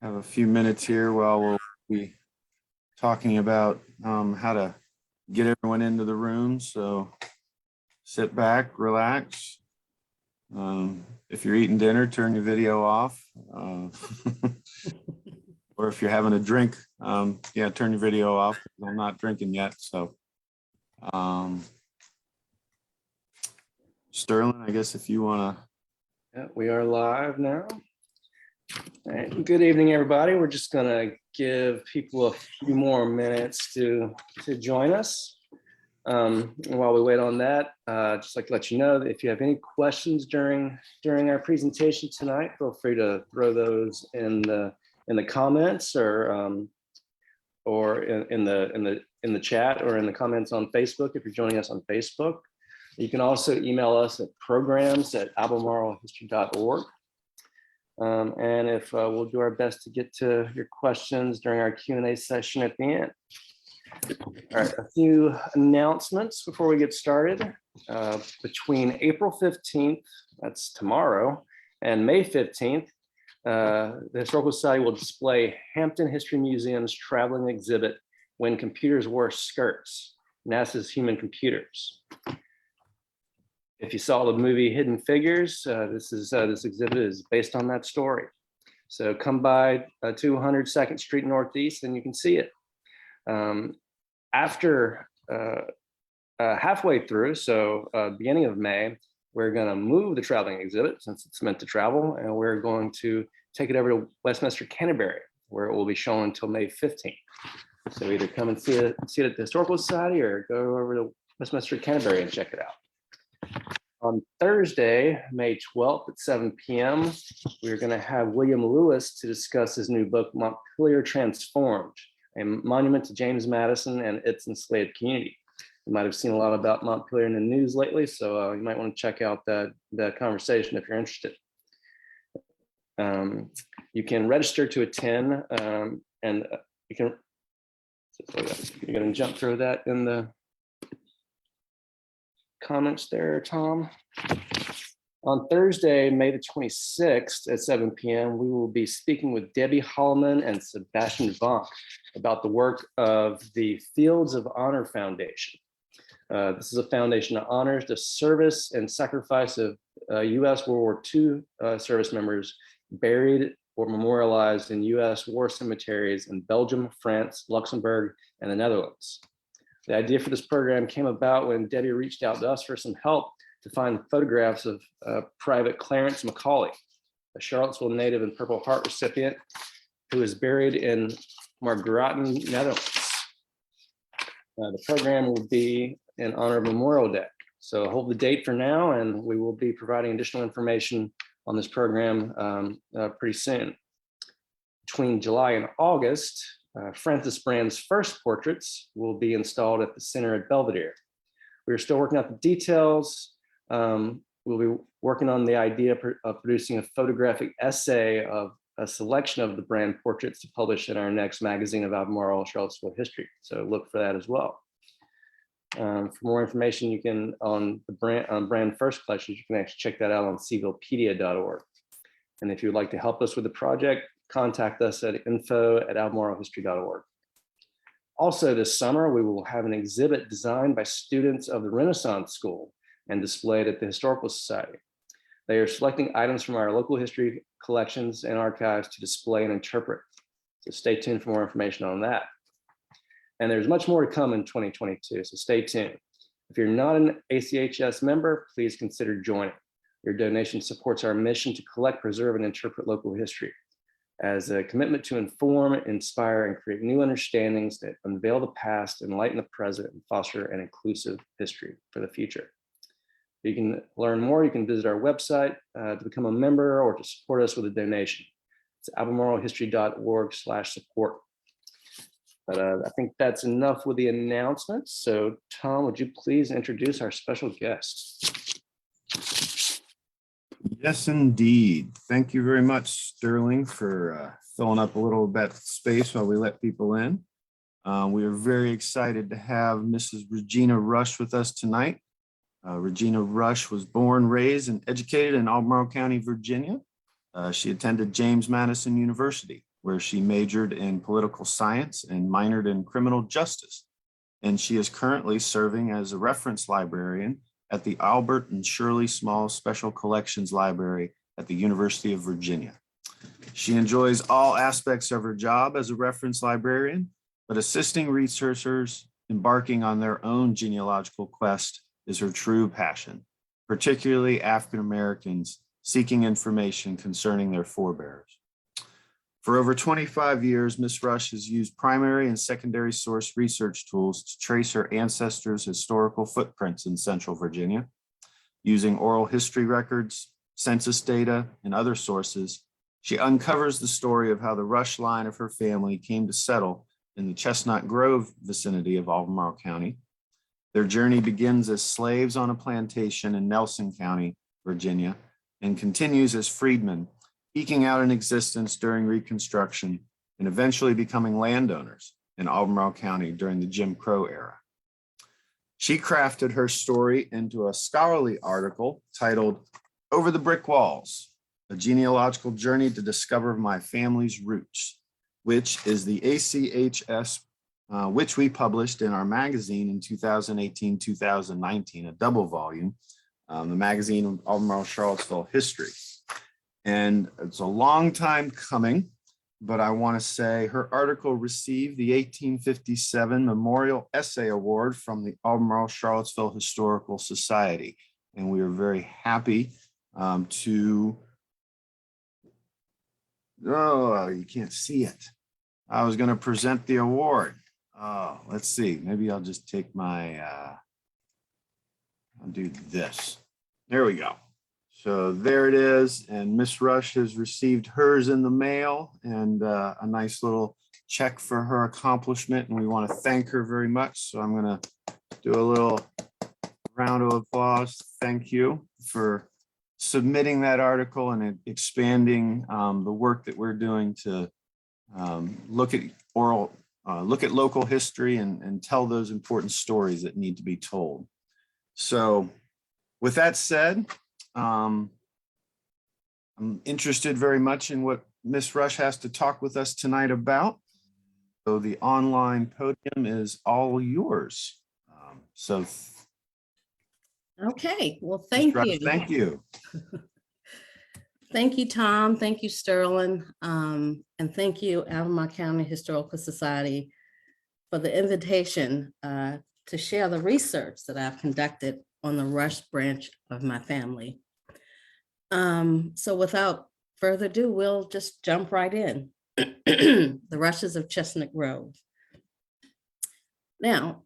have a few minutes here while we'll be talking about how to get everyone into the room. So sit back, relax. If you're eating dinner, turn your video off. Or if you're having a drink, turn your video off. I'm not drinking yet. So Sterling, I guess if you want to. Yeah, we are live now. All right. Good evening, everybody. We're just going to give people a few more minutes to join us. While we wait on that, just like to let you know that if you have any questions during our presentation tonight, feel free to throw those in the comments or in the chat or in the comments on Facebook if you're joining us on Facebook. You can also email us at programs@albemarlehistory.org. And if we'll do our best to get to your questions during our Q&A session at the end. All right, a few announcements before we get started. Between April 15th, that's tomorrow, and May 15th, the Historical Society will display Hampton History Museum's traveling exhibit, When Computers Wore Skirts, NASA's Human Computers. If you saw the movie Hidden Figures, this exhibit is based on that story. So come by 202nd Street Northeast and you can see it. After halfway through, so beginning of May, we're going to move the traveling exhibit since it's meant to travel, and we're going to take it over to Westminster Canterbury, where it will be shown until May 15th. So either come and see it at the Historical Society or go over to Westminster Canterbury and check it out. On Thursday, May 12th at 7 p.m., we're going to have William Lewis to discuss his new book, Montpelier Transformed, a monument to James Madison and its enslaved community. You might have seen a lot about Montpelier in the news lately, so you might want to check out that conversation if you're interested. You can register to attend, and you can. You're going to jump through that in the comments there, Tom. On Thursday, May the 26th at 7 p.m., we will be speaking with Debbie Holloman and Sebastian Vonk about the work of the Fields of Honor Foundation. This is a foundation that honors the service and sacrifice of U.S. World War II service members buried or memorialized in U.S. war cemeteries in Belgium, France, Luxembourg, and the Netherlands. The idea for this program came about when Debbie reached out to us for some help to find photographs of Private Clarence Macaulay, a Charlottesville native and Purple Heart recipient who is buried in Margraten, Netherlands. The program will be in honor of Memorial Day. So hold the date for now, and we will be providing additional information on this program pretty soon. Between July and August, Francis Brand's first portraits will be installed at the center at Belvedere. We're still working out the details. We'll be working on the idea of producing a photographic essay of a selection of the Brand portraits to publish in our next magazine of Albemarle Charlottesville history. So look for that as well. For more information, you can on the Brand First collections, you can actually check that out on cvillepedia.org. And if you'd like to help us with the project, contact us at info@albemarlehistory.org. Also this summer, we will have an exhibit designed by students of the Renaissance School and displayed at the Historical Society. They are selecting items from our local history collections and archives to display and interpret. So stay tuned for more information on that. And there's much more to come in 2022, so stay tuned. If you're not an ACHS member, please consider joining. Your donation supports our mission to collect, preserve, and interpret local history as a commitment to inform, inspire, and create new understandings that unveil the past, enlighten the present, and foster an inclusive history for the future. You can learn more. You can visit our website to become a member or to support us with a donation. It's albemarlehistory.org/support. But I think that's enough with the announcements. So Tom, would you please introduce our special guest? Yes, indeed. Thank you very much, Sterling, for filling up a little bit of space while we let people in. We are very excited to have Mrs. Regina Rush with us tonight. Regina Rush was born, raised, and educated in Albemarle County, Virginia. She attended James Madison University, where she majored in political science and minored in criminal justice. And she is currently serving as a reference librarian at the Albert and Shirley Small Special Collections Library at the University of Virginia. She enjoys all aspects of her job as a reference librarian, but assisting researchers embarking on their own genealogical quest is her true passion, particularly African Americans seeking information concerning their forebears. For over 25 years, Ms. Rush has used primary and secondary source research tools to trace her ancestors' historical footprints in Central Virginia. Using oral history records, census data, and other sources, she uncovers the story of how the Rush line of her family came to settle in the Chestnut Grove vicinity of Albemarle County. Their journey begins as slaves on a plantation in Nelson County, Virginia, and continues as freedmen, eking out an existence during Reconstruction and eventually becoming landowners in Albemarle County during the Jim Crow era. She crafted her story into a scholarly article titled "Over the Brick Walls, a Genealogical Journey to Discover My Family's Roots," which is the ACHS, which we published in our magazine in 2018-2019, a double volume, the magazine of Albemarle Charlottesville History. And it's a long time coming, but I want to say her article received the 1857 Memorial Essay Award from the Albemarle Charlottesville Historical Society. And we are very happy to, oh, you can't see it. I was going to present the award. Oh, let's see. Maybe I'll just take my, I'll do this. There we go. So there it is. And Miss Rush has received hers in the mail and a nice little check for her accomplishment. And we want to thank her very much. So I'm going to do a little round of applause. Thank you for submitting that article and expanding the work that we're doing to look at local history and tell those important stories that need to be told. So with that said, I'm interested very much in what Miss Rush has to talk with us tonight about. So the online podium is all yours. Okay, well, thank you. Thank you. Thank you, Tom. Thank you, Sterling. And thank you, Albemarle County Historical Society, for the invitation to share the research that I've conducted on the Rush branch of my family. So without further ado, we'll just jump right in. The Rushes of Chestnut Grove. Now,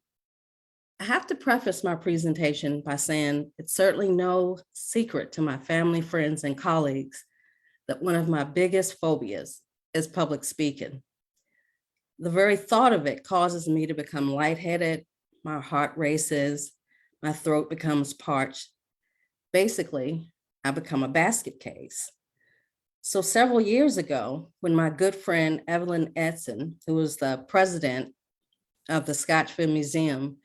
I have to preface my presentation by saying it's certainly no secret to my family, friends, and colleagues that one of my biggest phobias is public speaking. The very thought of it causes me to become lightheaded, my heart races, my throat becomes parched. Basically, I become a basket case. So several years ago, when my good friend Evelyn Edson, who was the president of the Scottsville Museum,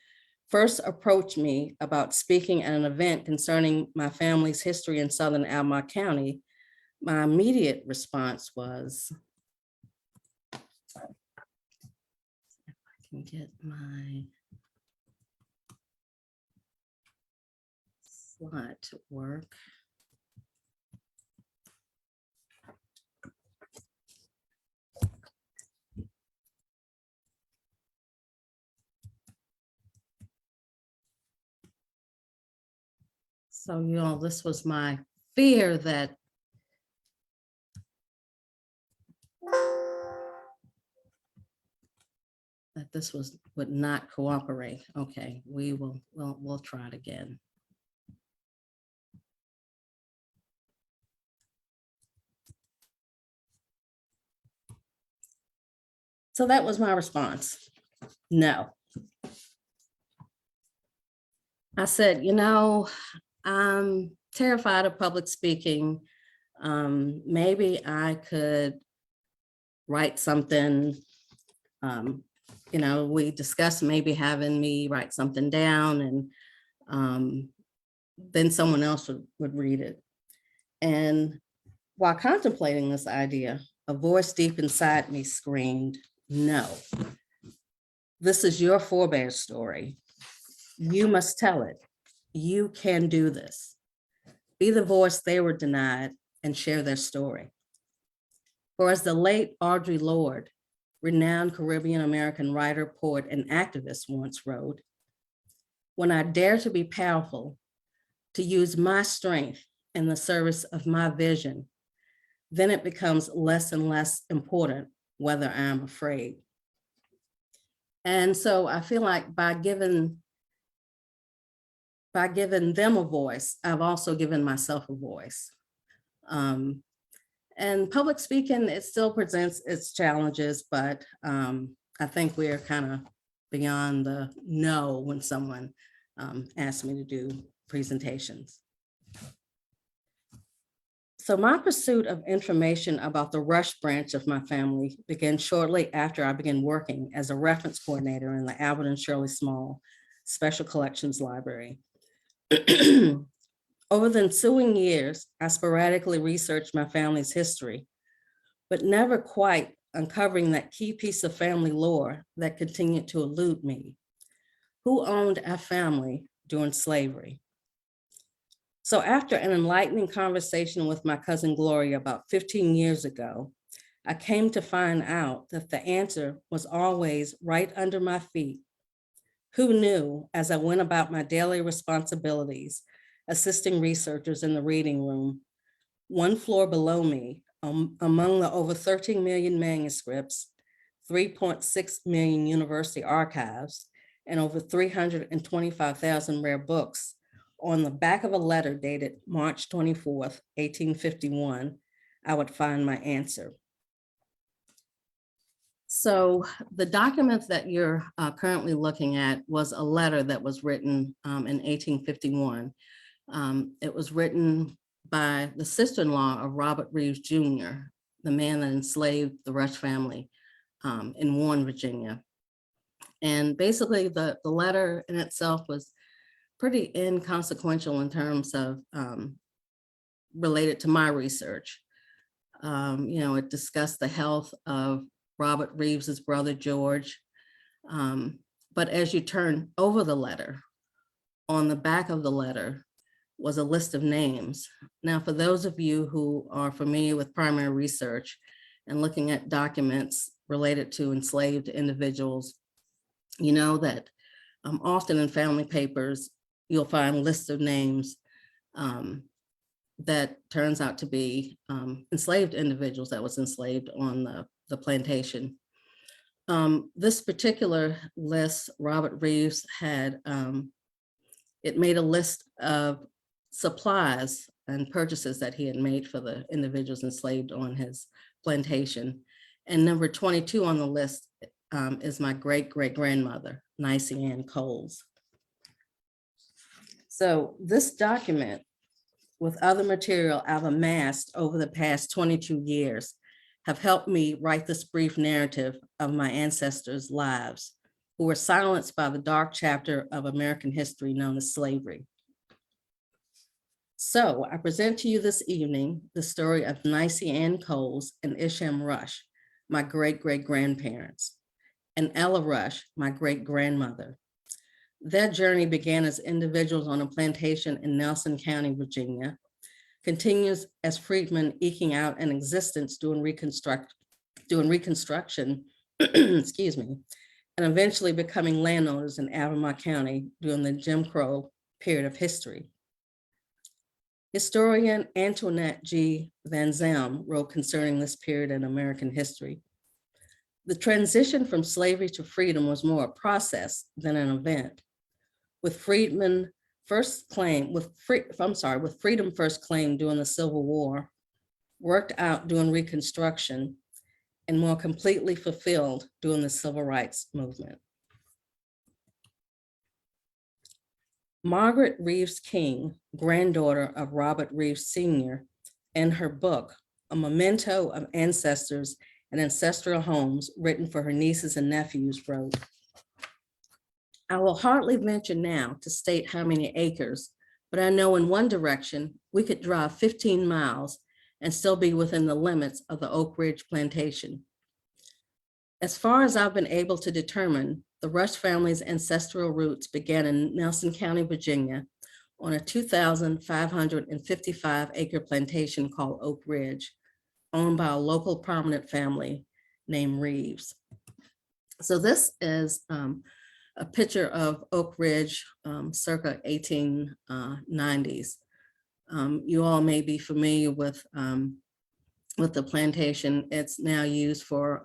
first approached me about speaking at an event concerning my family's history in Southern Albemarle County, my immediate response was, if I can get my slide to work. So, you know, this was my fear that this would not cooperate. Okay, we'll try it again. So that was my response. No. I said, you know, I'm terrified of public speaking. Maybe I could write something. You know, we discussed maybe having me write something down and then someone else would read it. And while contemplating this idea, a voice deep inside me screamed, no. This is your forebear's story. You must tell it. You can do this. Be the voice they were denied and share their story. For as the late Audre Lorde, renowned Caribbean American writer, poet, and activist once wrote, when I dare to be powerful, to use my strength in the service of my vision, then it becomes less and less important whether I'm afraid. And so I feel like by giving them a voice, I've also given myself a voice. And public speaking, it still presents its challenges, but I think we're kind of beyond the no when someone asks me to do presentations. So my pursuit of information about the Rush branch of my family began shortly after I began working as a reference coordinator in the Albert and Shirley Small Special Collections Library. Over the ensuing years, I sporadically researched my family's history, but never quite uncovering that key piece of family lore that continued to elude me. Who owned our family during slavery? So after an enlightening conversation with my cousin Gloria about 15 years ago, I came to find out that the answer was always right under my feet. Who knew as I went about my daily responsibilities, assisting researchers in the reading room, one floor below me, among the over 13 million manuscripts, 3.6 million university archives, and over 325,000 rare books, on the back of a letter dated March 24th, 1851, I would find my answer. So the document that you're currently looking at was a letter that was written in 1851. It was written by the sister-in-law of Robert Reeves Jr., the man that enslaved the Rush family in Warren, Virginia. And basically the letter in itself was pretty inconsequential in terms of related to my research. It discussed the health of Robert Reeves's brother, George. But as you turn over the letter, on the back of the letter was a list of names. Now, for those of you who are familiar with primary research and looking at documents related to enslaved individuals, you know that often in family papers, you'll find lists of names that turns out to be enslaved individuals that was enslaved on the plantation. This particular list, Robert Reeves had, it made a list of supplies and purchases that he had made for the individuals enslaved on his plantation. And number 22 on the list is my great-great-grandmother, Nicey Ann Coles. So this document, with other material I've amassed over the past 22 years, have helped me write this brief narrative of my ancestors' lives, who were silenced by the dark chapter of American history known as slavery. So I present to you this evening the story of Nicey Ann Coles and Isham Rush, my great-great-grandparents, and Ella Rush, my great-grandmother. Their journey began as individuals on a plantation in Nelson County, Virginia, continues as freedmen eking out an existence doing Reconstruction, excuse me, and eventually becoming landowners in Albemarle County during the Jim Crow period of history. Historian Antoinette G. Van Zelm wrote concerning this period in American history. The transition from slavery to freedom was more a process than an event. With freedom first claimed during the Civil War, worked out during Reconstruction, and more completely fulfilled during the Civil Rights Movement. Margaret Reeves King, granddaughter of Robert Reeves Sr., in her book, A Memento of Ancestors and Ancestral Homes, written for her nieces and nephews, wrote, I will hardly venture now to state how many acres, but I know in one direction we could drive 15 miles and still be within the limits of the Oak Ridge plantation. As far as I've been able to determine, the Rush family's ancestral roots began in Nelson County, Virginia, on a 2,555 acre plantation called Oak Ridge, owned by a local prominent family named Reeves. So this is a picture of Oak Ridge circa 1890s. You all may be familiar with the plantation. It's now used for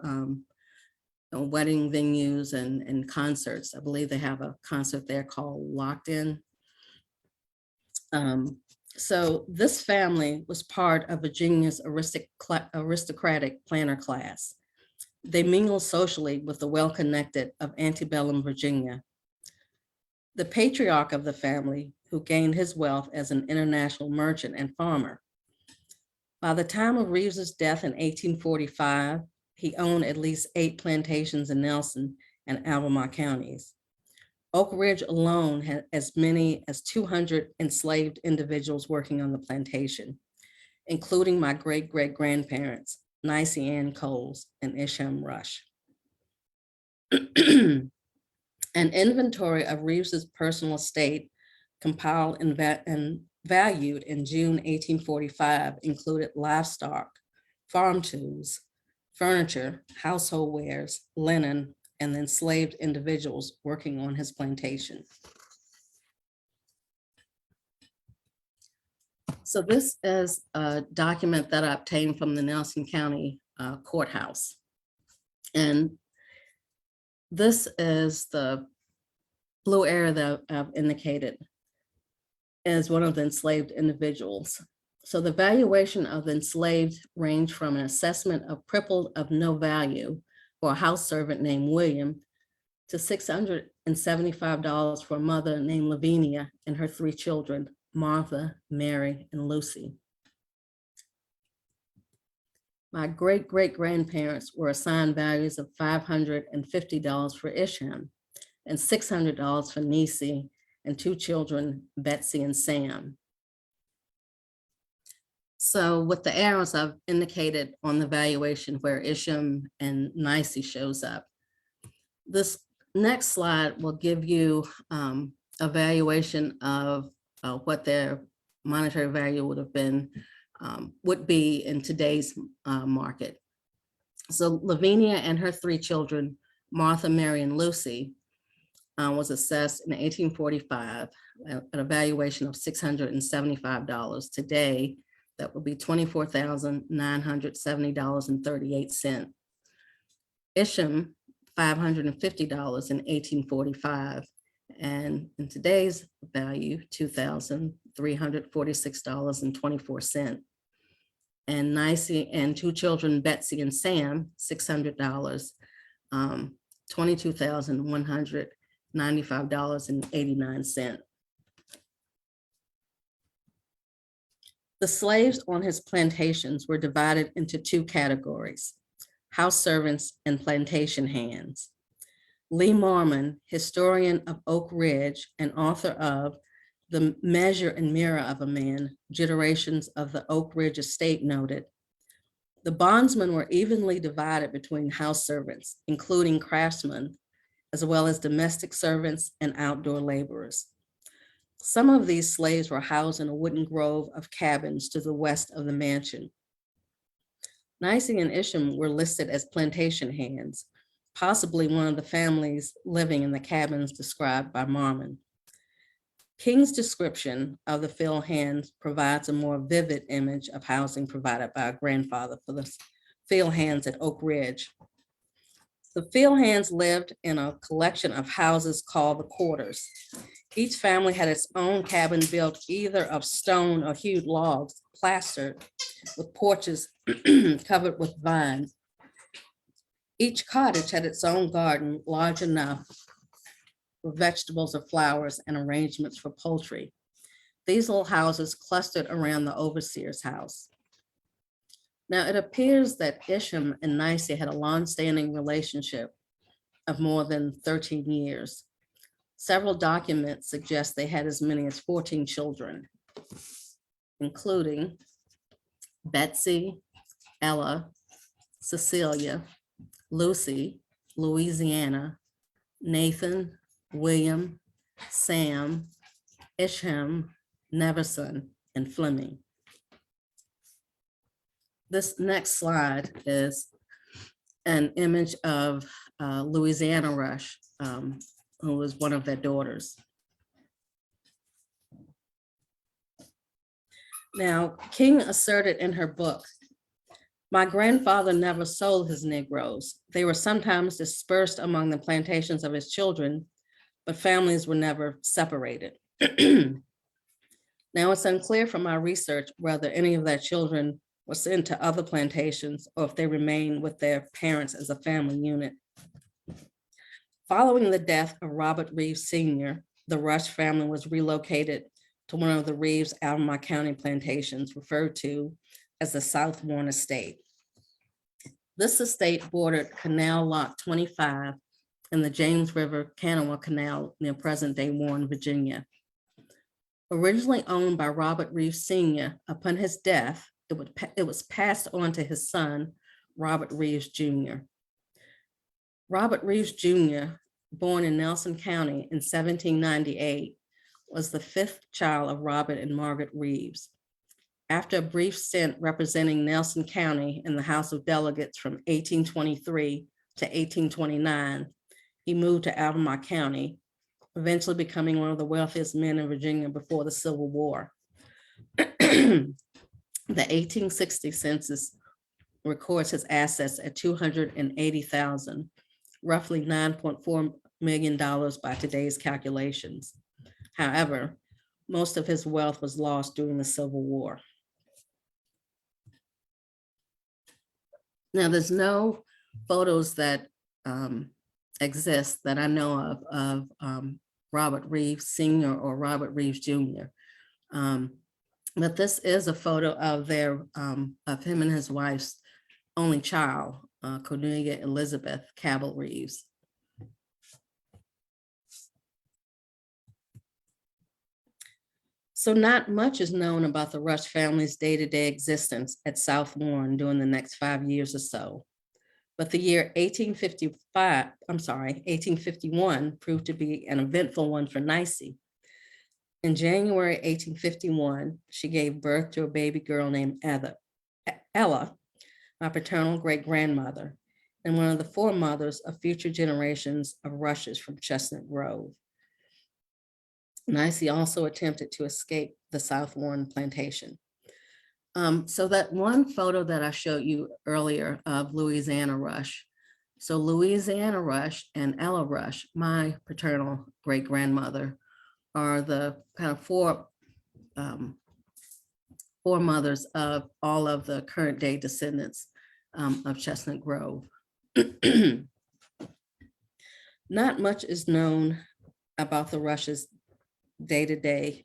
wedding venues and concerts. I believe they have a concert there called Locked In. So this family was part of Virginia's aristocratic planter class. They mingled socially with the well-connected of antebellum Virginia. The patriarch of the family, who gained his wealth as an international merchant and farmer. By the time of Reeves's death in 1845, he owned at least 8 plantations in Nelson and Albemarle counties. Oak Ridge alone had as many as 200 enslaved individuals working on the plantation, including my great-great-grandparents, Nicey Ann Coles and Isham Rush. An inventory of Reeves's personal estate compiled and valued in June 1845 included livestock, farm tools, furniture, household wares, linen, and enslaved individuals working on his plantation. So this is a document that I obtained from the Nelson County courthouse. And this is the blue area that I've indicated as one of the enslaved individuals. So the valuation of the enslaved ranged from an assessment of crippled of no value for a house servant named William to $675 for a mother named Lavinia and her 3 children, Martha, Mary, and Lucy. My great-great-grandparents were assigned values of $550 for Isham and $600 for Nisi and 2 children, Betsy and Sam. So with the arrows, I've indicated on the valuation where Isham and Nicey shows up. This next slide will give you a valuation of what their monetary value would be in today's market. So Lavinia and her 3 children, Martha, Mary, and Lucy, was assessed in 1845 at a valuation of $675. Today, that would be $24,970.38. Isham, $550 in 1845. And in today's value, $2,346.24. And Nicey and 2 children, Betsy and Sam, $600, $22,195.89. The slaves on his plantations were divided into 2 categories: house servants and plantation hands. Lee Marmon, historian of Oak Ridge and author of The Measure and Mirror of a Man, Generations of the Oak Ridge Estate, noted, the bondsmen were evenly divided between house servants, including craftsmen, as well as domestic servants and outdoor laborers. Some of these slaves were housed in a wooden grove of cabins to the west of the mansion. Nicey and Isham were listed as plantation hands, possibly one of the families living in the cabins described by Marmon. King's description of the field hands provides a more vivid image of housing provided by a grandfather for the field hands at Oak Ridge. The field hands lived in a collection of houses called the quarters. Each family had its own cabin built either of stone or hewed logs, plastered with porches covered with vines. Each cottage had its own garden large enough for vegetables or flowers and arrangements for poultry. These little houses clustered around the overseer's house. Now it appears that Isham and Nicey had a long-standing relationship of more than 13 years. Several documents suggest they had as many as 14 children, including Betsy, Ella, Cecilia, Lucy, Louisiana, Nathan, William, Sam, Isham, Neverson, and Fleming. This next slide is an image of Louisiana Rush, who was one of their daughters. Now, King asserted in her book, "My grandfather never sold his Negroes. They were sometimes dispersed among the plantations of his children, but families were never separated." Now, it's unclear from our research whether any of their children were sent to other plantations or if they remained with their parents as a family unit. Following the death of Robert Reeves Sr., the Rush family was relocated to one of the Reeves Albemarle County plantations referred to as the South Warren Estate. This estate bordered Canal Lot 25 and the James River Kanawha Canal near present-day Warren, Virginia. Originally owned by Robert Reeves Sr., upon his death, it was passed on to his son, Robert Reeves Jr. Robert Reeves Jr., born in Nelson County in 1798, was the fifth child of Robert and Margaret Reeves. After a brief stint representing Nelson County in the House of Delegates from 1823 to 1829, he moved to Albemarle County, eventually becoming one of the wealthiest men in Virginia before the Civil War. The 1860 census records his assets at $280,000, roughly $9.4 million by today's calculations. However, most of his wealth was lost during the Civil War. Now, there's no photos that exist that I know of Robert Reeves Sr. or Robert Reeves Jr. But this is a photo of of him and his wife's only child, Cornelia Elizabeth Cabell Reeves. So not much is known about the Rush family's day-to-day existence at South Warren during the next 5 years or so. But the year 1851 proved to be an eventful one for Nicey. In January 1851, she gave birth to a baby girl named Ella, my paternal great-grandmother, and one of the foremothers of future generations of Rushes from Chestnut Grove. Nicey also attempted to escape the South Warren plantation. So that one photo that I showed you earlier of Louisiana Rush. So Louisiana Rush and Ella Rush, my paternal great-grandmother, are the kind of foremothers of all of the current day descendants of Chestnut Grove. Not much is known about the Rushes day-to-day.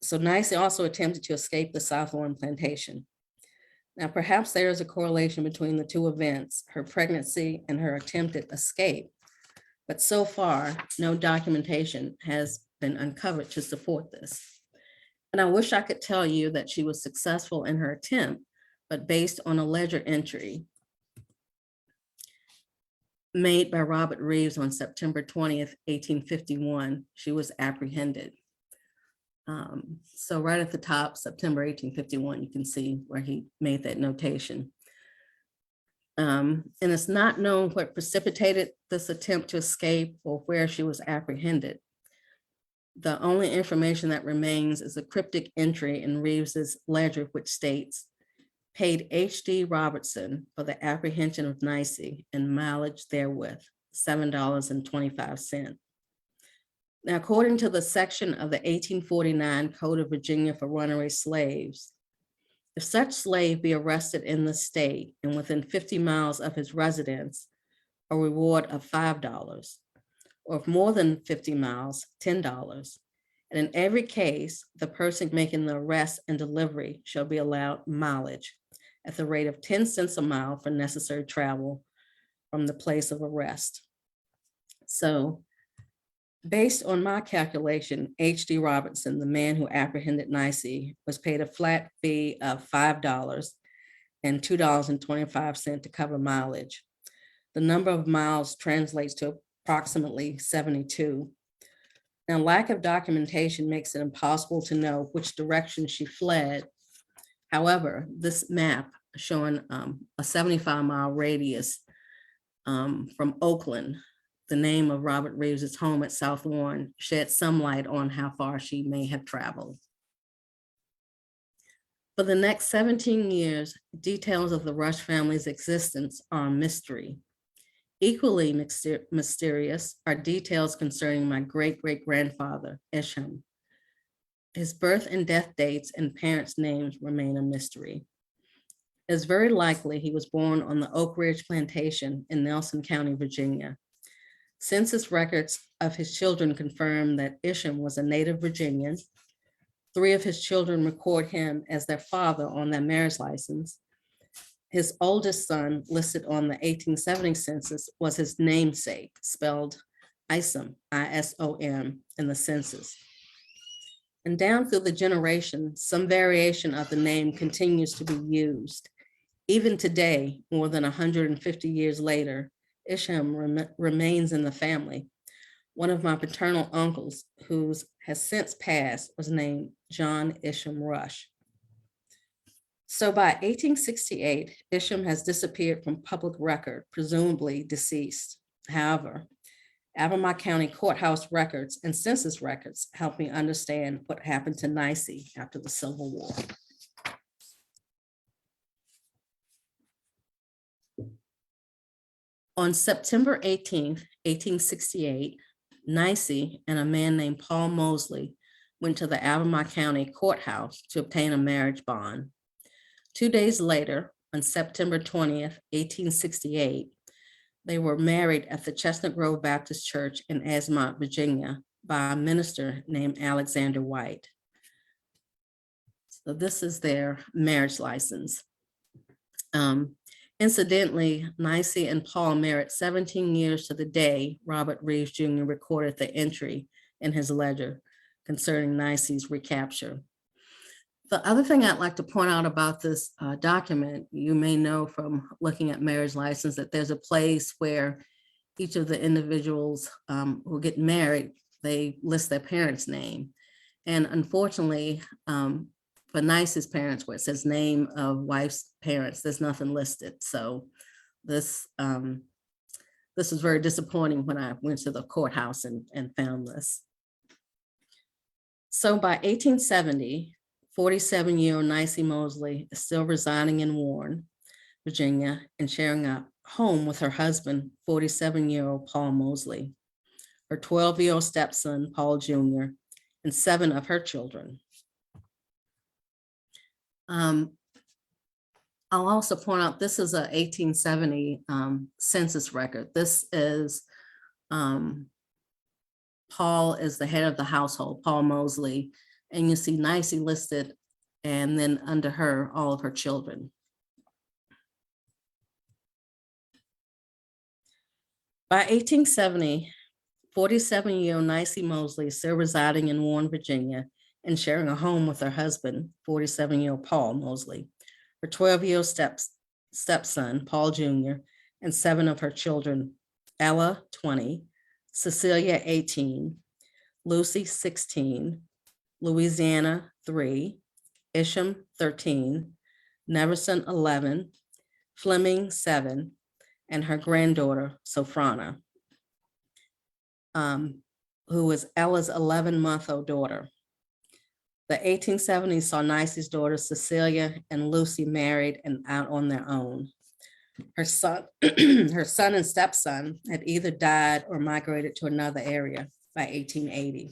So Nicey also attempted to escape the South Warren plantation. Now, perhaps there is a correlation between the two events, her pregnancy and her attempted escape, but so far, no documentation has been uncovered to support this. And I wish I could tell you that she was successful in her attempt, but based on a ledger entry made by Robert Reeves on September 20th, 1851, she was apprehended. So right at the top, September 1851, you can see where he made that notation. And it's not known what precipitated this attempt to escape or where she was apprehended. The only information that remains is a cryptic entry in Reeves's ledger, which states, "Paid H.D. Robertson for the apprehension of Nicey and mileage therewith, $7.25. Now, according to the section of the 1849 Code of Virginia for runaway slaves, if such slave be arrested in the state and within 50 miles of his residence, a reward of $5, or if more than 50 miles, $10. And in every case, the person making the arrest and delivery shall be allowed mileage at the rate of 10 cents a mile for necessary travel from the place of arrest." So Based on my calculation, H.D. Robertson, the man who apprehended Nicey, was paid a flat fee of $5 and $2.25 to cover mileage. The number of miles translates to approximately 72. Now, lack of documentation makes it impossible to know which direction she fled. However, this map showing a 75-mile radius from Oakland, the name of Robert Reeves's home at South Warren, sheds some light on how far she may have traveled. For the next 17 years, details of the Rush family's existence are a mystery. Equally mysterious are details concerning my great-great-grandfather, Isham. His birth and death dates and parents' names remain a mystery. It's very likely he was born on the Oak Ridge Plantation in Nelson County, Virginia. Census records of his children confirm that Isham was a native Virginian. 3 of his children record him as their father on their marriage license. His oldest son, listed on the 1870 census, was his namesake, spelled Isom, I-S-O-M, in the census. And down through the generations, some variation of the name continues to be used. Even today, more than 150 years later, Isham remains in the family. One of my paternal uncles, who has since passed, was named John Isham Rush. So by 1868, Isham has disappeared from public record, presumably deceased. However, Albemarle County courthouse records and census records help me understand what happened to Nicey after the Civil War. On September 18th, 1868, Nicey and a man named Paul Mosley went to the Albemarle County courthouse to obtain a marriage bond. 2 days later, on September 20th, 1868, they were married at the Chestnut Grove Baptist Church in Asmont, Virginia, by a minister named Alexander White. So this is their marriage license. Incidentally, Nicey and Paul married 17 years to the day Robert Reeves Jr. recorded the entry in his ledger concerning Nicey's recapture. The other thing I'd like to point out about this document, you may know from looking at marriage license that there's a place where each of the individuals who get married, they list their parents' name. And unfortunately, for Nicey's parents, where it says name of wife's parents, there's nothing listed. So this was very disappointing when I went to the courthouse and found this. So by 1870, 47-year-old Nicey Mosley is still residing in Warren, Virginia, and sharing a home with her husband, 47-year-old Paul Mosley, her 12-year-old stepson, Paul Jr., and 7 of her children. I'll also point out, this is a 1870 census record. This is, Paul is the head of the household, Paul Mosley, and you see Nicey listed, and then under her, all of her children. By 1870, 47-year-old Nicey Mosley is still residing in Warren, Virginia, and sharing a home with her husband, 47-year-old Paul Mosley, her 12-year-old stepson, Paul Jr., and 7 of her children, Ella, 20, Cecilia, 18, Lucy, 16, Louisiana, 3, Isham, 13, Neverson, 11, Fleming, 7, and her granddaughter, Sophrona, who was Ella's 11-month-old daughter. The 1870s saw Nicey's daughter, Cecilia, and Lucy married and out on their own. Her son, her son and stepson had either died or migrated to another area by 1880.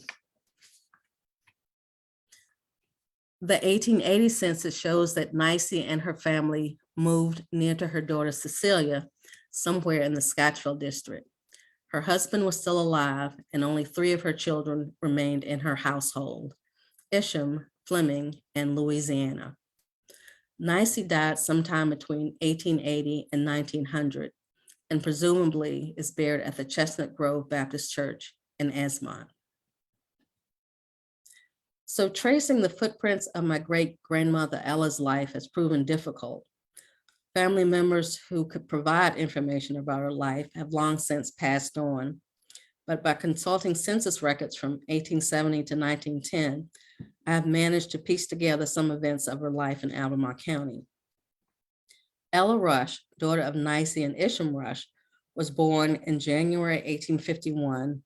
The 1880 census shows that Nicey and her family moved near to her daughter Cecilia, somewhere in the Scottsville district. Her husband was still alive, and only 3 of her children remained in her household: Isham, Fleming, and Louisiana. Nicey died sometime between 1880 and 1900, and presumably is buried at the Chestnut Grove Baptist Church in Esmont. So tracing the footprints of my great-grandmother Ella's life has proven difficult. Family members who could provide information about her life have long since passed on. But by consulting census records from 1870 to 1910, I have managed to piece together some events of her life in Albemarle County. Ella Rush, daughter of Nicey and Isham Rush, was born in January 1851,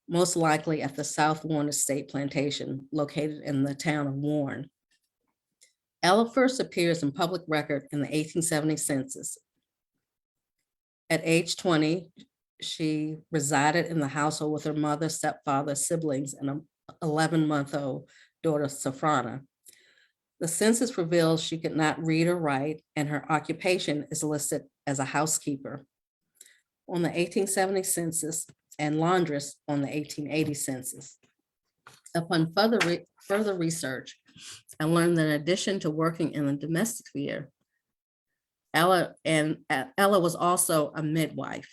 most likely at the South Warren Estate Plantation, located in the town of Warren. Ella first appears in public record in the 1870 census. At age 20, she resided in the household with her mother, stepfather, siblings, and an 11-month-old daughter, Safrana. The census reveals she could not read or write, and her occupation is listed as a housekeeper on the 1870 census and laundress on the 1880 census. Upon further research, I learned that in addition to working in the domestic sphere, Ella was also a midwife.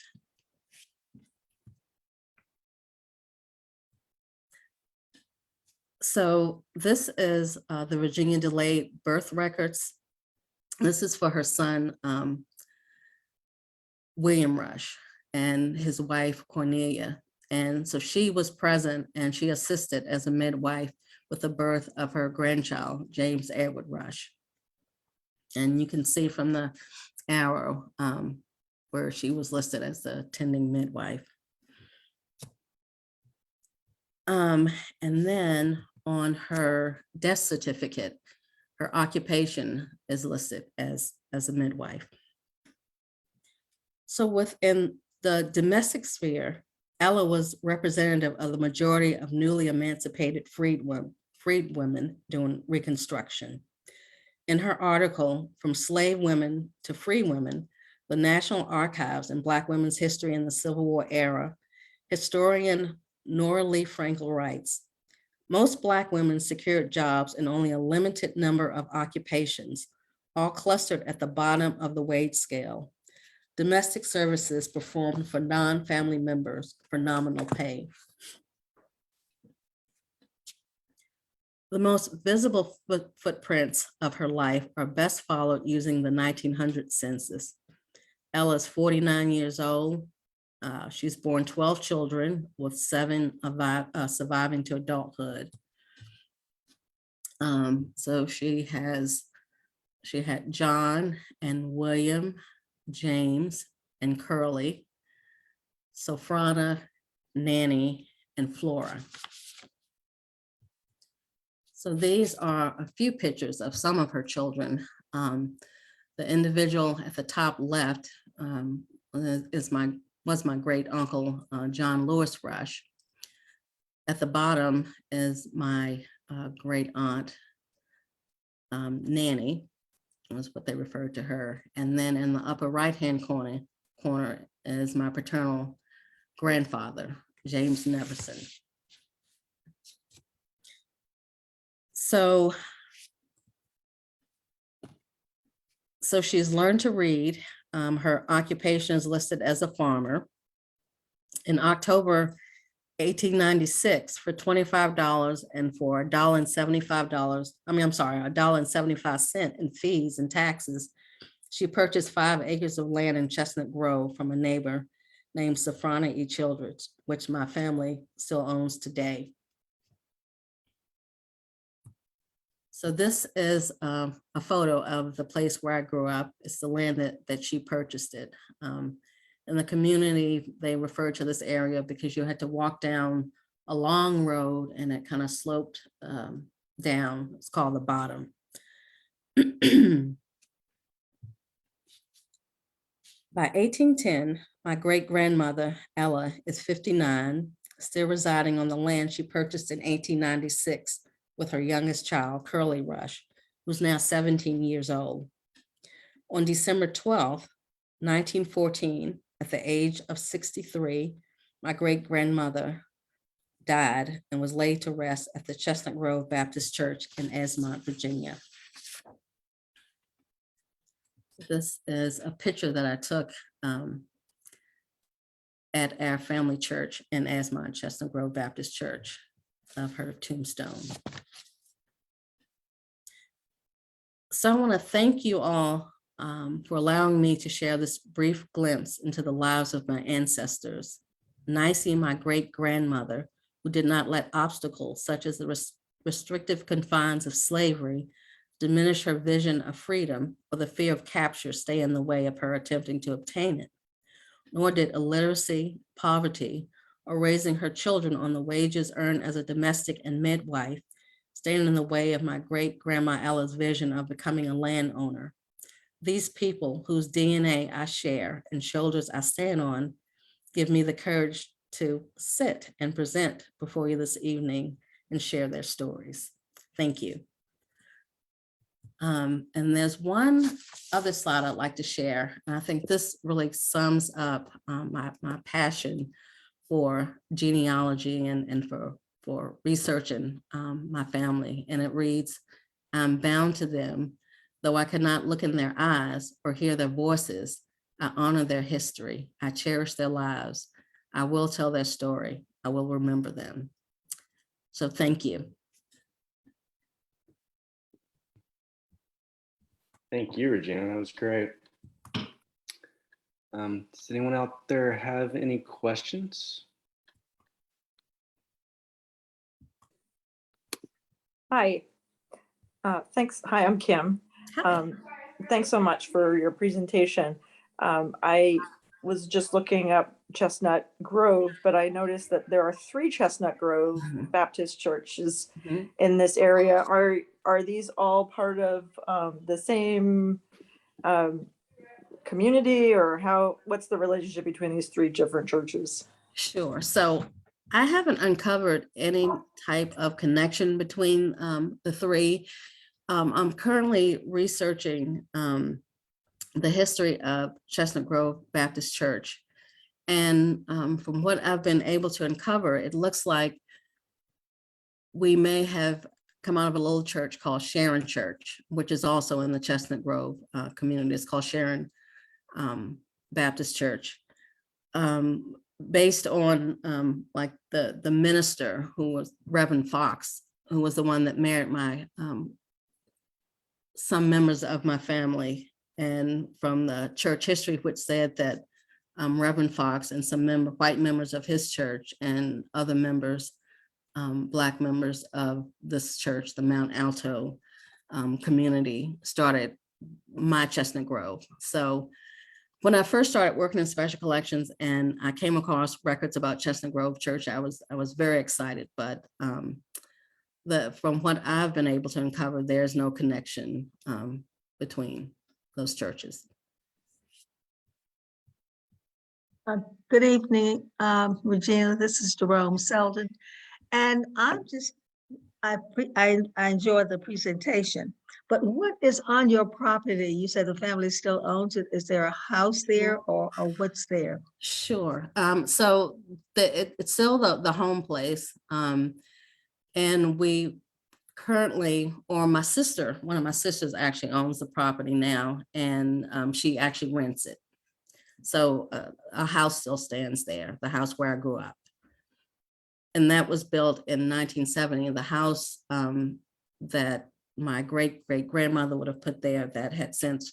So this is the Virginia delayed birth records. This is for her son, William Rush, and his wife, Cornelia. And so she was present and she assisted as a midwife with the birth of her grandchild, James Edward Rush. And you can see from the arrow where she was listed as the attending midwife. And then on her death certificate, her occupation is listed as a midwife. So within the domestic sphere, Ella was representative of the majority of newly emancipated freed women during Reconstruction. In her article, From Slave Women to Free Women, the National Archives and Black Women's History in the Civil War Era, historian Nora Lee Frankel writes, most Black women secured jobs in only a limited number of occupations, all clustered at the bottom of the wage scale. Domestic services performed for non-family members for nominal pay. The most visible footprints of her life are best followed using the 1900 census. Ella's 49 years old. She's born 12 children, with 7 surviving to adulthood. So she had John and William, James and Curly, Sophrana, Nanny, and Flora. So these are a few pictures of some of her children. The individual at the top left was my great uncle, John Lewis Rush. At the bottom is my great aunt, Nanny, was what they referred to her. And then in the upper right-hand corner is my paternal grandfather, James Neverson. So she's learned to read. Her occupation is listed as a farmer. In October 1896, for $25 and for $1.75 in fees and taxes, she purchased 5 acres of land in Chestnut Grove from a neighbor named Safrana E. Childress, which my family still owns today. So this is a photo of the place where I grew up. It's the land that she purchased it. In the community, they refer to this area because you had to walk down a long road and it kind of sloped down. It's called the bottom. By 1810, my great-grandmother, Ella, is 59, still residing on the land she purchased in 1896 with her youngest child, Curly Rush, who's now 17 years old. On December 12th, 1914, at the age of 63, my great-grandmother died and was laid to rest at the Chestnut Grove Baptist Church in Esmont, Virginia. This is a picture that I took at our family church in Asmont, Chestnut Grove Baptist Church, of her tombstone. So I want to thank you all for allowing me to share this brief glimpse into the lives of my ancestors. Nicey, my great-grandmother, who did not let obstacles such as the restrictive confines of slavery diminish her vision of freedom or the fear of capture stay in the way of her attempting to obtain it. Nor did illiteracy, poverty, or raising her children on the wages earned as a domestic and midwife stand in the way of my great-grandma Ella's vision of becoming a landowner. These people whose DNA I share and shoulders I stand on give me the courage to sit and present before you this evening and share their stories. Thank you. And there's one other slide I'd like to share. And I think this really sums up my passion for genealogy and for researching my family. And it reads, I'm bound to them, though I cannot look in their eyes or hear their voices. I honor their history. I cherish their lives. I will tell their story. I will remember them. So thank you. Thank you, Regina. That was great. Does anyone out there have any questions? Hi, thanks. Hi, I'm Kim. Hi. Thanks so much for your presentation. I was just looking up Chestnut Grove, but I noticed that there are 3 Chestnut Grove Mhm. Baptist churches Mhm. in this area. Are these all part of the same community, or what's the relationship between these 3 different churches? Sure. So I haven't uncovered any type of connection between the 3. I'm currently researching the history of Chestnut Grove Baptist Church. And from what I've been able to uncover, it looks like we may have come out of a little church called Sharon Church, which is also in the Chestnut Grove community. It's called Sharon Baptist Church. Based on like the minister who was Reverend Fox, who was the one that married my some members of my family, and from the church history, which said that Reverend Fox and some white members of his church and other members, Black members of this church, the Mount Alto community, started my Chestnut Grove. So when I first started working in special collections and I came across records about Chestnut Grove Church, I was very excited, but from what I've been able to uncover, there's no connection between those churches. Good evening, Regina. This is Jerome Selden, and I enjoyed the presentation. But what is on your property? You said the family still owns it. Is there a house there, or what's there? Sure. So it's still the home place, and we currently, or one of my sisters actually owns the property now, and she actually rents it. So a house still stands there, the house where I grew up. And that was built in 1970. The house that my great-great-grandmother would have put there that had since,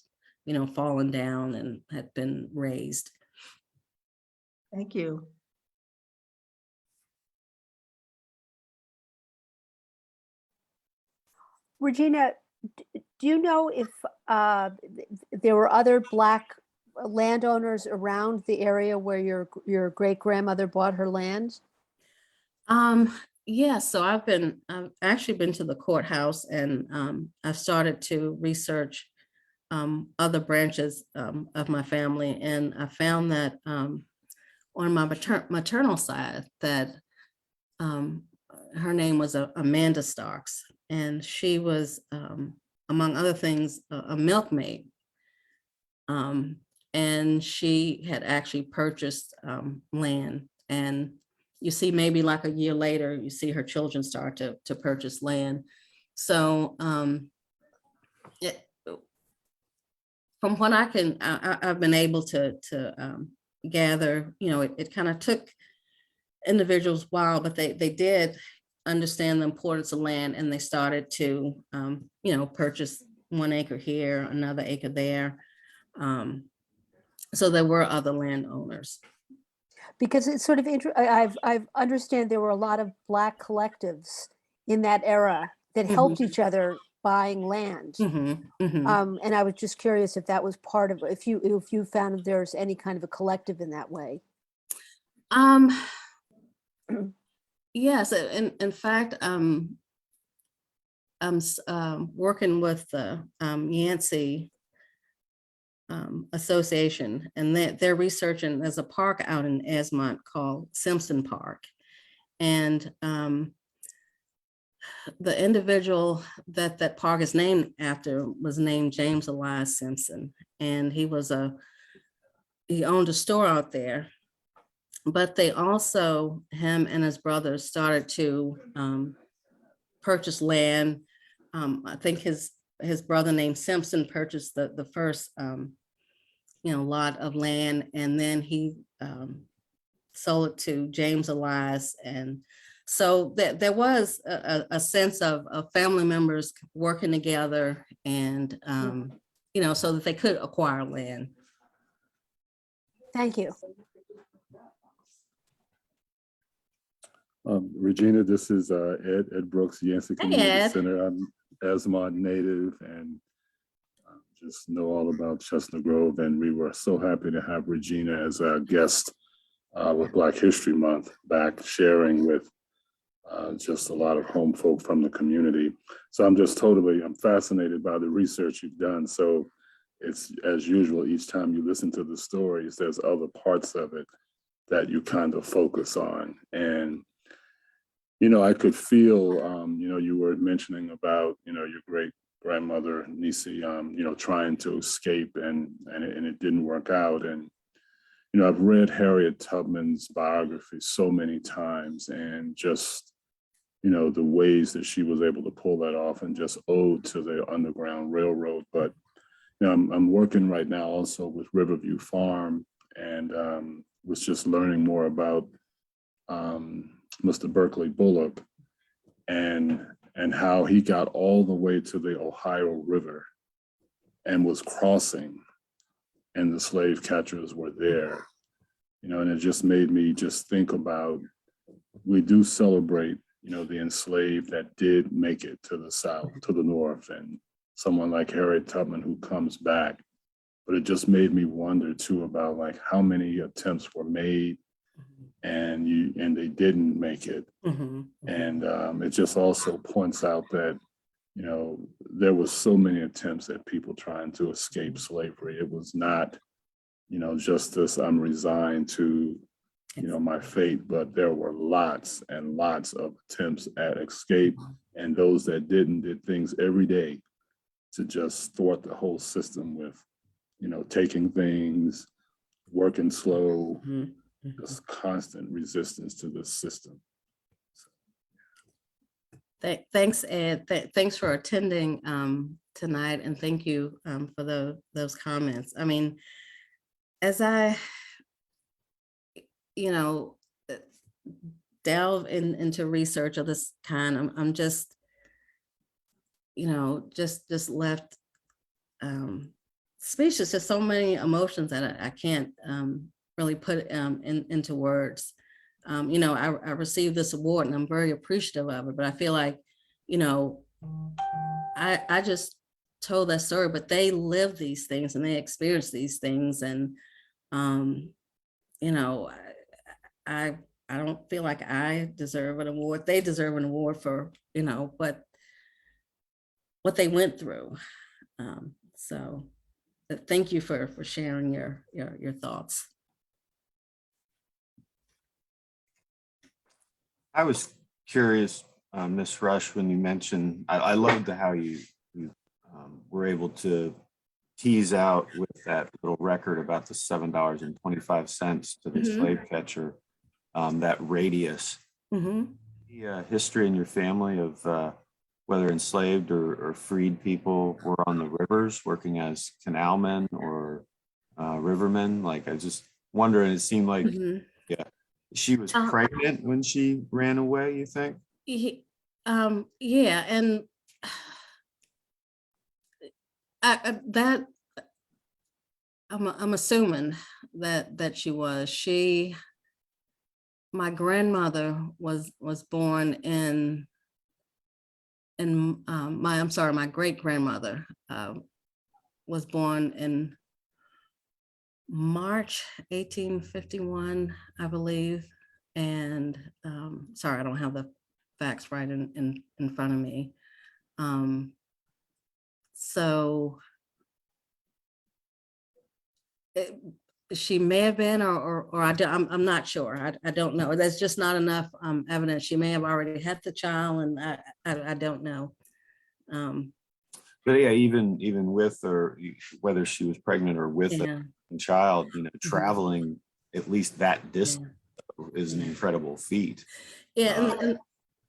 fallen down and had been razed. Thank you. Regina, do you know if there were other Black landowners around the area where your great-grandmother bought her land? Yeah, so I've actually been to the courthouse, and I've started to research other branches of my family, and I found that on my maternal side that her name was Amanda Starks, and she was, among other things, a milkmaid. And she had actually purchased land, and you see maybe like a year later, you see her children start to purchase land. So from what I've been able to gather, it kind of took individuals a while, but they did understand the importance of land, and they started to, purchase 1 acre here, another acre there. So there were other landowners. Because it's sort of, I've understand there were a lot of Black collectives in that era that helped each other buying land. Mhm, mhm. And I was just curious if that was part of, if you found there's any kind of a collective in that way. Um, yes, in fact, I'm working with the Yancey Association, and they're researching, there's a park out in Esmont called Simpson Park. And the individual that park is named after was named James Elias Simpson. And he owned a store out there. But they also, him and his brothers, started to purchase land. I think his brother named Simpson purchased the first lot of land, and then he sold it to James Elias. And so there was a sense of family members working together, and so that they could acquire land. Thank you. Regina, this is Ed Brooks, Yancey Hey, Community Ed. Center. I'm Esmont native and just know all about Chestnut Grove. And we were so happy to have Regina as a guest with Black History Month, back sharing with just a lot of home folk from the community. So I'm fascinated by the research you've done. So it's, as usual, each time you listen to the stories, there's other parts of it that you kind of focus on. And I could feel, you were mentioning about, your great grandmother, Nisi, trying to escape and it didn't work out. And, I've read Harriet Tubman's biography so many times, and just, the ways that she was able to pull that off, and just ode to the Underground Railroad. But, I'm working right now also with Riverview Farm, and was just learning more about Mr. Berkeley Bullock and how he got all the way to the Ohio River and was crossing, and the slave catchers were there, and it just made me just think about, we do celebrate, the enslaved that did make it to the South, to the North, and someone like Harriet Tubman who comes back. But it just made me wonder too about like how many attempts were made and they didn't make it. And it just also points out that, there was so many attempts at people trying to escape slavery. It was not, just this, I'm resigned to, my fate, but there were lots and lots of attempts at escape. And those that didn't did things every day to just thwart the whole system with, taking things, working slow, just constant resistance to the system. Thanks, Ed. Thanks for attending tonight, and thank you for those comments. I mean, as I, delve into research of this kind, I'm just, just left speechless. Just so many emotions that I can't really put into words. I received this award, and I'm very appreciative of it, but I feel like, I just told that story, but they live these things and they experience these things. And, I don't feel like I deserve an award. They deserve an award for, what they went through. So thank you for sharing your thoughts. I was curious, Ms. Rush, when you mentioned, I loved how you were able to tease out with that little record about the $7.25 to the slave catcher, that radius. The history in your family of whether enslaved or freed people were on the rivers working as canalmen or rivermen? Like, I just wondering, it seemed like Mhm. she was Uh, pregnant when she ran away, you think? Yeah, and that I'm assuming that she was. My grandmother was born my great grandmother was born in March 1851, I believe. And sorry, I don't have the facts right in front of me. So she may have been, or I'm not sure. I don't know. There's just not enough evidence. She may have already had the child, and I don't know. But yeah, even with, or whether she was pregnant or with Yeah, a child, traveling at least that distance is an incredible feat. yeah. And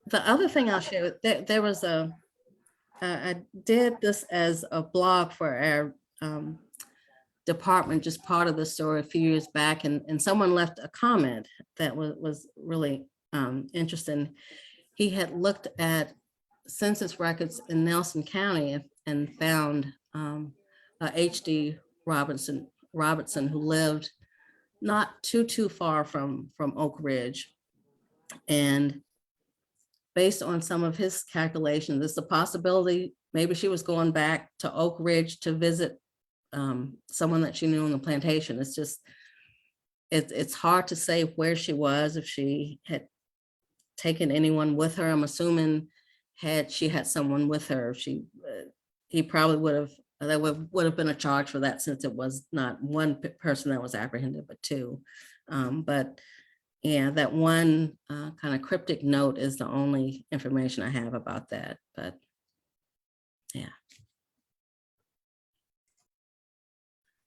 the other thing I'll share, there was I did this as a blog for our department, just part of the story a few years back, and someone left a comment that was really interesting. He had looked at census records in Nelson County and found H.D. Robertson, who lived not too far from Oak Ridge. And based on some of his calculations, there's a possibility maybe she was going back to Oak Ridge to visit someone that she knew on the plantation. It's just, it's hard to say where she was, if she had taken anyone with her. I'm assuming had she had someone with her, he probably would have, there would have been a charge for that, since it was not one person that was apprehended, but two. But yeah, that one kind of cryptic note is the only information I have about that. But yeah.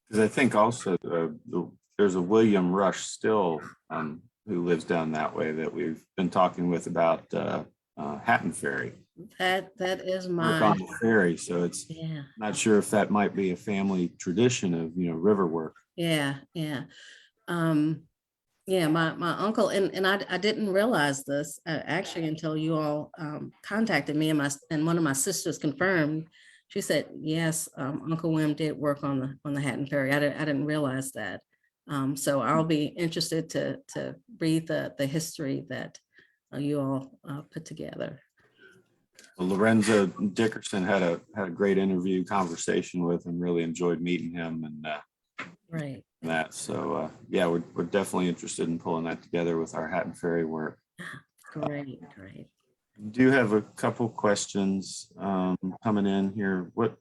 Because I think also there's a William Rush still who lives down that way that we've been talking with about Hatton Ferry. That is Work on my, the ferry, so it's yeah, not sure if that might be a family tradition of river work. yeah. Yeah, my uncle, and I didn't realize this actually until you all contacted me, and one of my sisters confirmed. She said, yes, Uncle Wim did work on the Hatton Ferry. I didn't realize that. So I'll be interested to read the history that you all put together. Well, Lorenzo Dickerson had a great interview conversation with him. Really enjoyed meeting him and Right. that. So yeah, we're definitely interested in pulling that together with our Hatton Ferry work. Great. Do have a couple questions coming in here. What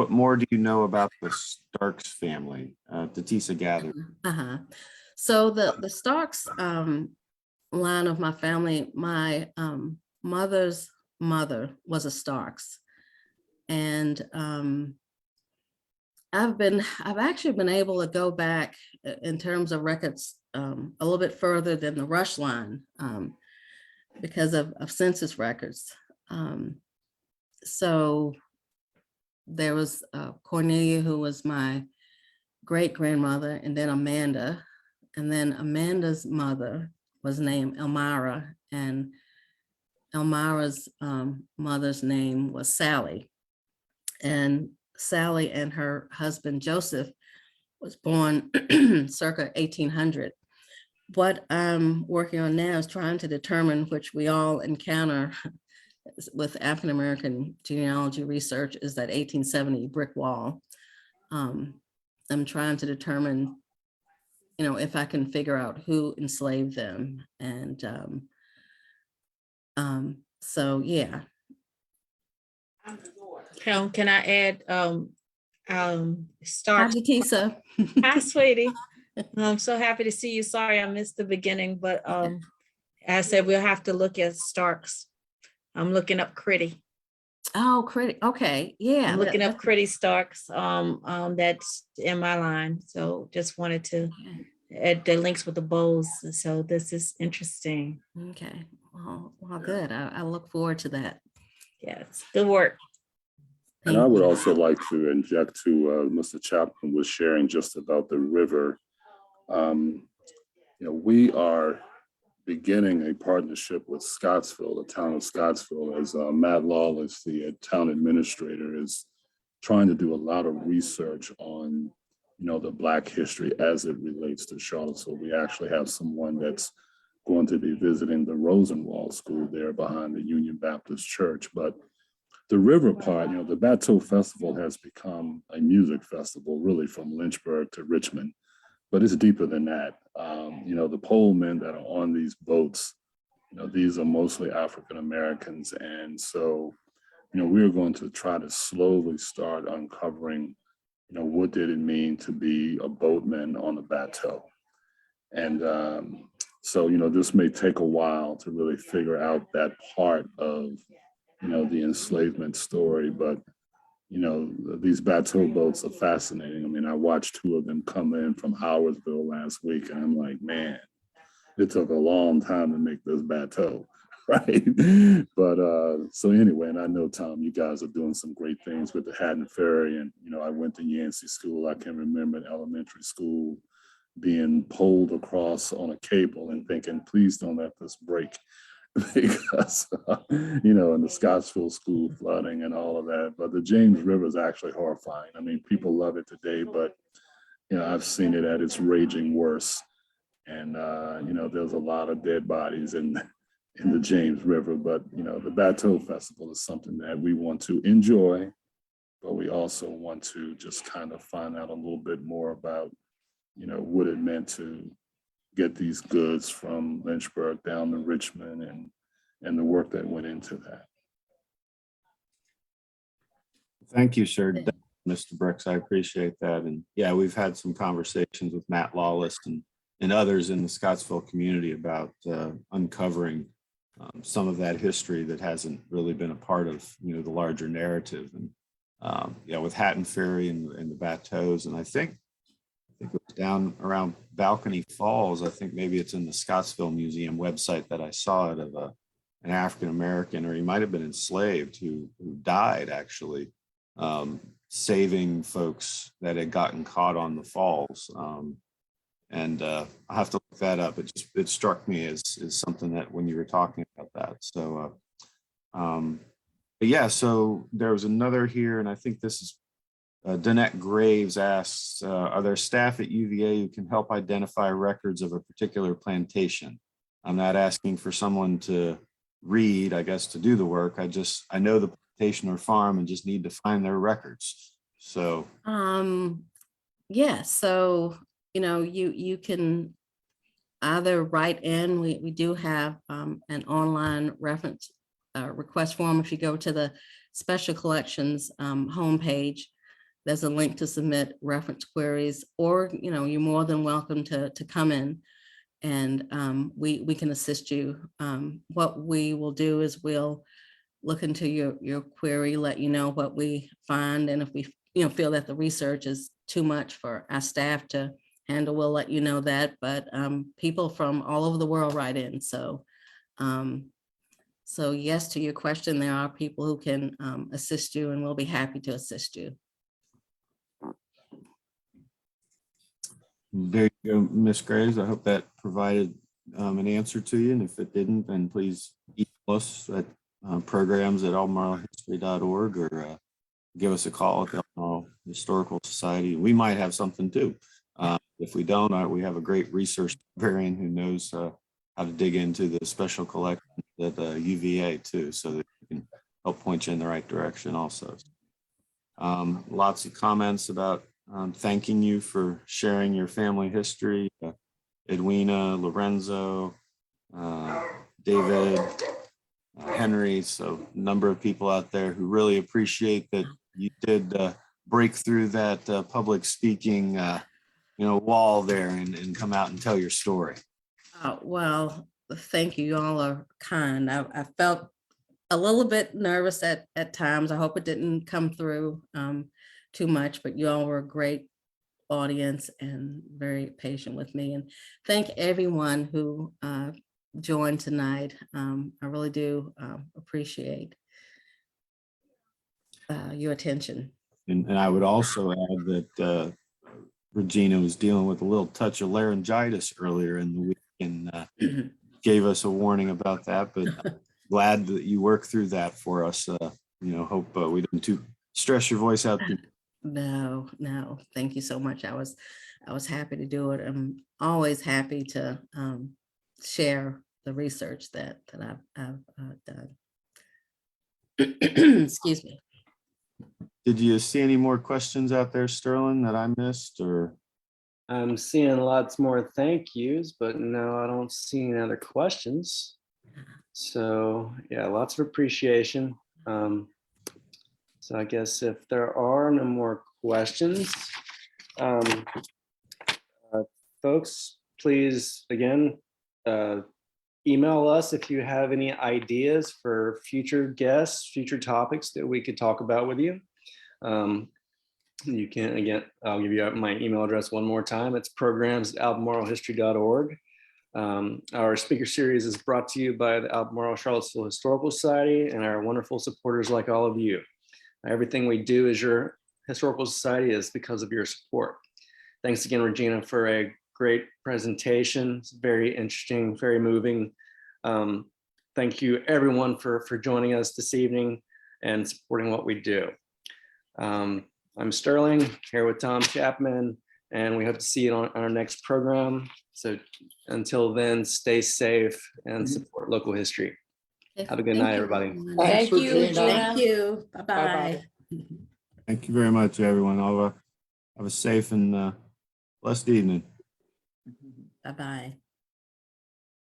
more do you know about the Starks family? Tatisa gathered. So the Starks line of my family, my mother's mother was a Starks, and I've actually been able to go back in terms of records a little bit further than the Rush line because of census records. So there was Cornelia, who was my great grandmother, and then Amanda, and then Amanda's mother was named Elmira, and Elmira's mother's name was Sally. And Sally and her husband Joseph was born circa 1800. What I'm working on now is trying to determine, which we all encounter with African American genealogy research, is that 1870 brick wall. I'm trying to determine, if I can figure out who enslaved them. And so yeah. Carol, can I add Hi, Starks? Tatisa. Hi, sweetie. I'm so happy to see you. Sorry I missed the beginning, but I said we'll have to look at Starks. I'm looking up Critty. Oh, critic. Okay, yeah. I'm looking up Critty Starks. That's in my line. So just wanted to add the links with the bows. So this is interesting. Okay. Well, good. I look forward to that. Yes, good work. And I would also like to inject to Mr. Chapman was sharing just about the river We are beginning a partnership with Scottsville, the town of Scottsville, as Matt Lawless, the town administrator, is trying to do a lot of research on, the Black history as it relates to Charlottesville. We actually have someone that's going to be visiting the Rosenwald School there behind the Union Baptist Church. But the river part, the Bateau Festival has become a music festival, really from Lynchburg to Richmond, but it's deeper than that. The pole men that are on these boats, these are mostly African Americans. And so, we're going to try to slowly start uncovering, what did it mean to be a boatman on a Bateau? And so, this may take a while to really figure out that part of, the enslavement story, but these Bateau boats are fascinating. I mean, I watched 2 of them come in from Howardville last week, and I'm like, man, it took a long time to make this Bateau, right? But so anyway, and I know, Tom, you guys are doing some great things with the Haddon Ferry, and I went to Yancey School. I can remember in elementary school being poled across on a cable and thinking, please don't let this break. Because, in the Scottsville school flooding and all of that. But the James River is actually horrifying. I mean, people love it today, but, I've seen it at its raging worst. And, there's a lot of dead bodies in the James River. But, the Bateau Festival is something that we want to enjoy, but we also want to just kind of find out a little bit more about, what it meant to get these goods from Lynchburg down to Richmond and the work that went into that. Thank you, sir. Mr. Brooks, I appreciate that. And yeah, we've had some conversations with Matt Lawless and others in the Scottsville community about uncovering some of that history that hasn't really been a part of, the larger narrative. And with Hatton Ferry and the Bateaus, and I think it was down around Balcony Falls. I think maybe it's in the Scottsville Museum website that I saw it, of an African-American, or he might have been enslaved, who died actually saving folks that had gotten caught on the falls. And I have to look that up. It struck me as something that when you were talking about that. So, but yeah, so there was another here, and I think this is Danette Graves asks, are there staff at UVA who can help identify records of a particular plantation? I'm not asking for someone to read, I guess, to do the work. I know the plantation or farm and just need to find their records. So yeah, so you can either write in. We do have an online reference request form. If you go to the Special Collections homepage, there's a link to submit reference queries, or you're more than welcome to come in, and we can assist you. What we will do is we'll look into your query, let you know what we find, and if we feel that the research is too much for our staff to handle, we'll let you know that. But people from all over the world write in, so yes, to your question, there are people who can assist you, and we'll be happy to assist you. there you go, Ms. Graves. I hope that provided an answer to you. And if it didn't, then please email us at programs@albemarlehistory.org, or give us a call at the Albemarle Historical Society. We might have something too. If we don't, we have a great research librarian who knows how to dig into the special collections at UVA too, so that we can help point you in the right direction also. Lots of comments about thanking you for sharing your family history. Edwina, Lorenzo, David, Henry, so a number of people out there who really appreciate that you did break through that public speaking wall there and come out and tell your story. Well, thank you. You all are kind. I felt a little bit nervous at times. I hope it didn't come through too much, but you all were a great audience and very patient with me. And thank everyone who joined tonight. I really do appreciate your attention. And I would also add that Regina was dealing with a little touch of laryngitis earlier in the week and gave us a warning about that, but glad that you worked through that for us. Hope we didn't stress your voice out. No, thank you so much. I was happy to do it. I'm always happy to share the research that I've done. Excuse me. Did you see any more questions out there, Sterling, that I missed, or? I'm seeing lots more thank yous, but no, I don't see any other questions. So yeah, lots of appreciation. So I guess if there are no more questions, folks, please, again, email us if you have any ideas for future guests, future topics that we could talk about with you. You can, again, I'll give you my email address one more time. It's programs@albemarlehistory.org. Our speaker series is brought to you by the Albemarle Charlottesville Historical Society and our wonderful supporters like all of you. Everything we do as your historical society is because of your support. Thanks again, Regina, for a great presentation. It's very interesting, very moving. Thank you everyone for joining us this evening and supporting what we do. I'm Sterling here with Tom Chapman, and we hope to see you on our next program. So until then, stay safe and support local history. Have a good night, everybody. Thank you, Thank Regina. you. Bye-bye. Thank you very much, everyone. Have a safe and blessed evening. Bye-bye.